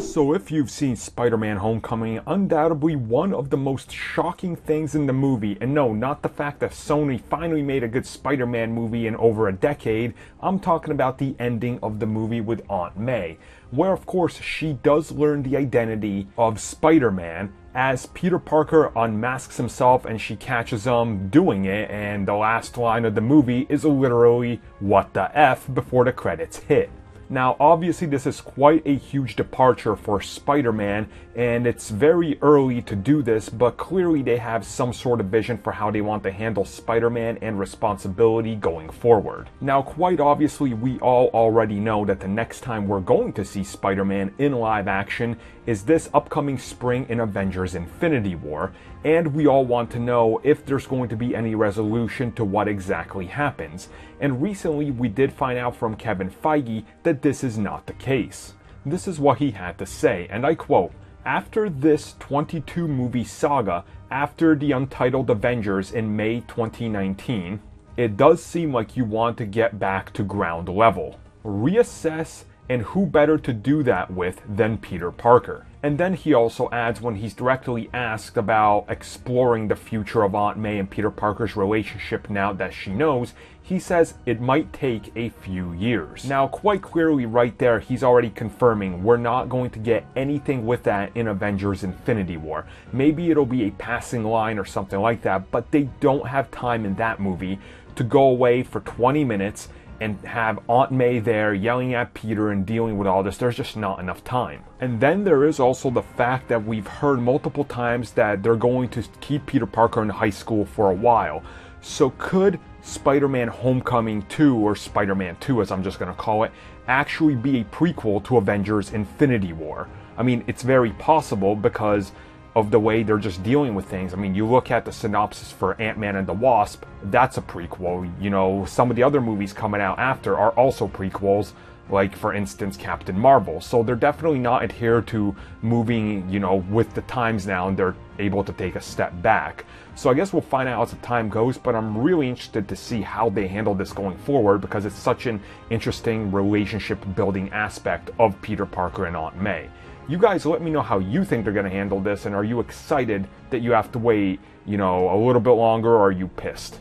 So if you've seen Spider-Man Homecoming, undoubtedly one of the most shocking things in the movie, and no, not the fact that Sony finally made a good Spider-Man movie in over a decade, I'm talking about the ending of the movie with Aunt May, where of course she does learn the identity of Spider-Man as Peter Parker unmasks himself and she catches him doing it, and the last line of the movie is literally, "What the F," before the credits hit. Now, obviously this is quite a huge departure for Spider-Man, and it's very early to do this, but clearly they have some sort of vision for how they want to handle Spider-Man and responsibility going forward. Now, quite obviously, we all already know that the next time we're going to see Spider-Man in live action is this upcoming spring in Avengers Infinity War, and we all want to know if there's going to be any resolution to what exactly happens. And recently we did find out from Kevin Feige that this is not the case. This is what he had to say, and I quote, "After this 22 movie saga, after the Untitled Avengers in May 2019, it does seem like you want to get back to ground level. Reassess, and who better to do that with than Peter Parker?" And then he also adds, when he's directly asked about exploring the future of Aunt May and Peter Parker's relationship now that she knows, he says it might take a few years. Now, quite clearly right there, he's already confirming we're not going to get anything with that in Avengers Infinity War. Maybe it'll be a passing line or something like that, but they don't have time in that movie to go away for 20 minutes and have Aunt May there yelling at Peter and dealing with all this. There's just not enough time. And then there is also the fact that we've heard multiple times that they're going to keep Peter Parker in high school for a while. So could Spider-Man Homecoming 2, or Spider-Man 2 as I'm just going to call it, actually be a prequel to Avengers Infinity War? I mean, it's very possible because of the way they're just dealing with things. I mean, you look at the synopsis for Ant-Man and the Wasp, that's a prequel. You know, some of the other movies coming out after are also prequels, like for instance Captain Marvel. So they're definitely not adhered to moving, you know, with the times now, and they're able to take a step back. So I guess we'll find out as the time goes, but I'm really interested to see how they handle this going forward, because it's such an interesting relationship building aspect of Peter Parker and Aunt May. You guys let me know how you think they're going to handle this, and are you excited that you have to wait, you know, a little bit longer, or are you pissed?